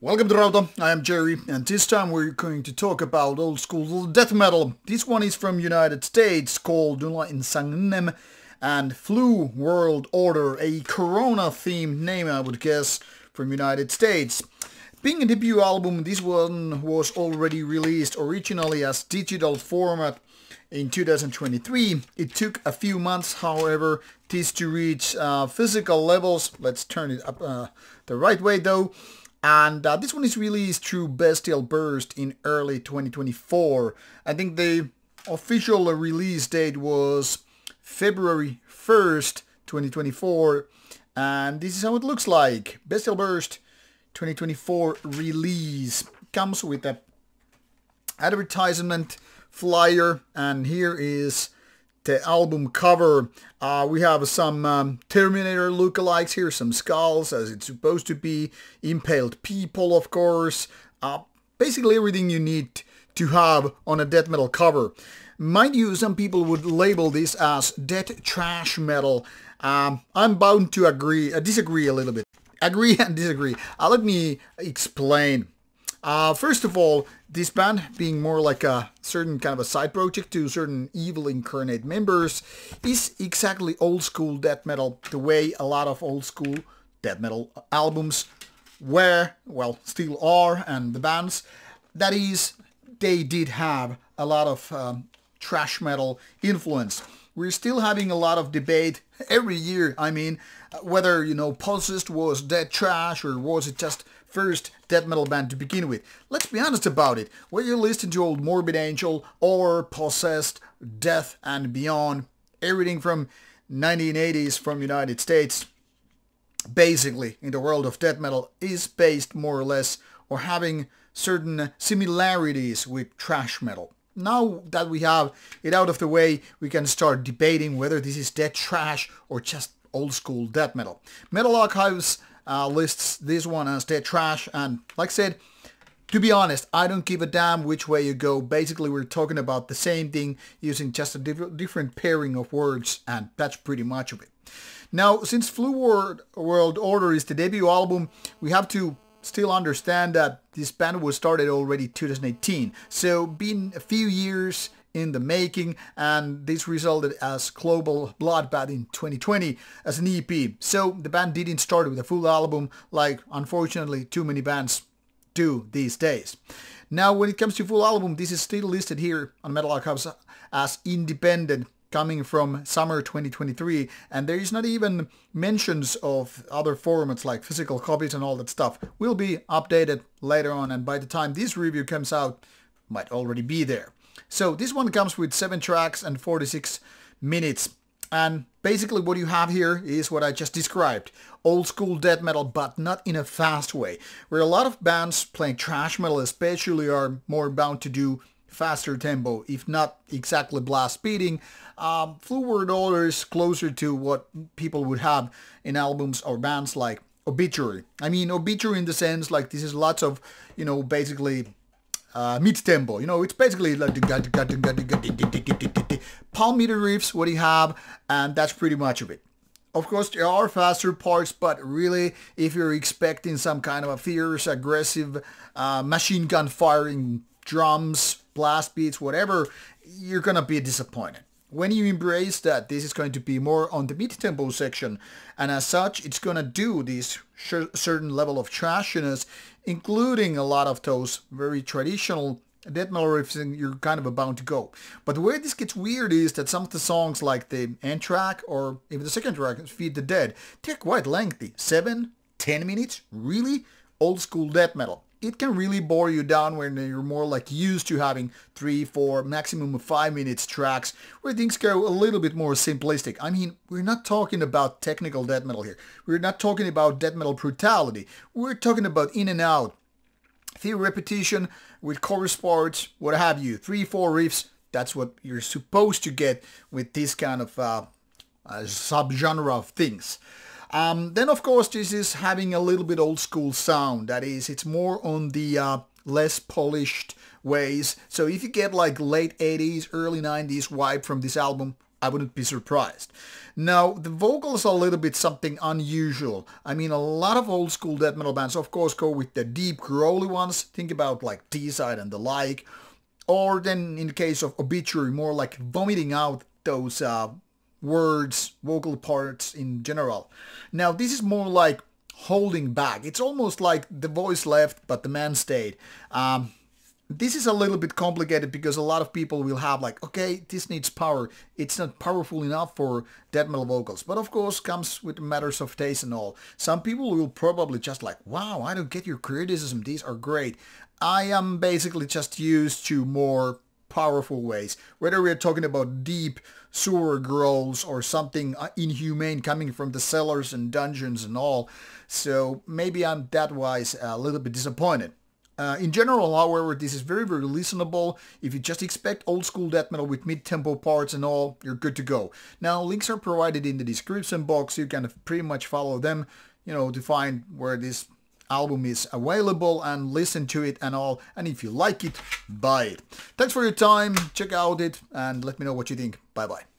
Welcome to Rauta, I am Jerry, and this time we're going to talk about old school death metal. This one is from United States, called in Sanguinem, and Flu World Order, a Corona-themed name I would guess, from United States. Being a debut album, this one was already released originally as digital format in 2023. It took a few months, however, this to reach physical levels. Let's turn it up the right way though. And this one is released through Bestial Burst in early 2024. I think the official release date was February 1st, 2024. And this is how it looks like. Bestial Burst 2024 release comes with a advertisement flyer, and here is the album cover. We have some Terminator lookalikes here, some skulls as it's supposed to be, impaled people of course, basically everything you need to have on a death metal cover. Mind you, some people would label this as death trash metal. I'm bound to disagree a little bit. Agree and disagree. Let me explain. First of all, this band being more like a certain kind of a side project to certain evil incarnate members is exactly old school death metal, the way a lot of old school death metal albums were, well, still are, and the bands. That is, they did have a lot of thrash metal influence. We're still having a lot of debate every year, I mean, whether, Possessed was death trash or was it just first death metal band to begin with. Let's be honest about it. Whether you listen to old Morbid Angel or Possessed, Death and Beyond, everything from 1980s from United States, basically in the world of death metal is based more or less or having certain similarities with thrash metal. Now that we have it out of the way, we can start debating whether this is death trash or just old school death metal. Metal Archives lists this one as death trash, and like I said, to be honest, I don't give a damn which way you go. Basically, we're talking about the same thing using just a different pairing of words, and that's pretty much of it. Now, since Flu World Order is the debut album, we have to still understand that this band was started already 2018, so been a few years in the making, and this resulted as Global Bloodbath in 2020 as an EP. So the band didn't start with a full album like unfortunately too many bands do these days. Now when it comes to full album, this is still listed here on Metal Archives as independent, coming from summer 2023, and there is not even mentions of other formats like physical copies and all that stuff. Will be updated later on, and by the time this review comes out, might already be there. So this one comes with 7 tracks and 46 minutes, and basically what you have here is what I just described. Old school death metal, but not in a fast way, where a lot of bands playing thrash metal especially are more bound to do faster tempo, if not exactly blast beating. Flu World Order is closer to what people would have in albums or bands like Obituary. I mean Obituary in the sense like this is lots of, basically mid-tempo. It's basically like palm meter riffs, what you have, and that's pretty much of it. Of course, there are faster parts, but really, if you're expecting some kind of a fierce, aggressive, machine gun firing drums, blast beats, whatever, you're gonna be disappointed. When you embrace that this is going to be more on the mid-tempo section, and as such it's gonna do this certain level of trashiness, including a lot of those very traditional death metal riffs, and you're kind of bound to go. But where this gets weird is that some of the songs like the end track or even the second track, Feed the Dead, they're quite lengthy. 7-10 minutes? Really? Old school death metal. It can really bore you down when you're more like used to having 3, 4, maximum 5 minutes tracks where things go a little bit more simplistic. I mean, we're not talking about technical death metal here. We're not talking about death metal brutality. We're talking about in and out. Few repetition with chorus parts, what have you. 3, 4 riffs. That's what you're supposed to get with this kind of subgenre of things. Then of course this is having a little bit old school sound. That is, it's more on the less polished ways. So if you get like late 80s, early 90s vibe from this album, I wouldn't be surprised. Now, the vocals are a little bit something unusual. I mean, a lot of old school death metal bands, of course, go with the deep, growly ones. Think about like T-Side and the like. Or then in the case of Obituary, more like vomiting out those words, vocal parts in general. Now, this is more like holding back. It's almost like the voice left, but the man stayed. This is a little bit complicated because a lot of people will have like, okay, this needs power. It's not powerful enough for death metal vocals. But of course comes with matters of taste and all. Some people will probably just like, wow, I don't get your criticism. These are great. I am basically just used to more powerful ways. Whether we're talking about deep sewer growls or something inhumane coming from the cellars and dungeons and all. So maybe I'm that wise a little bit disappointed. In general, however, this is very, very listenable. If you just expect old school death metal with mid-tempo parts and all, you're good to go. Now, links are provided in the description box. You can pretty much follow them, to find where this album is available and listen to it and all. And if you like it, buy it. Thanks for your time. Check out it and let me know what you think. Bye-bye.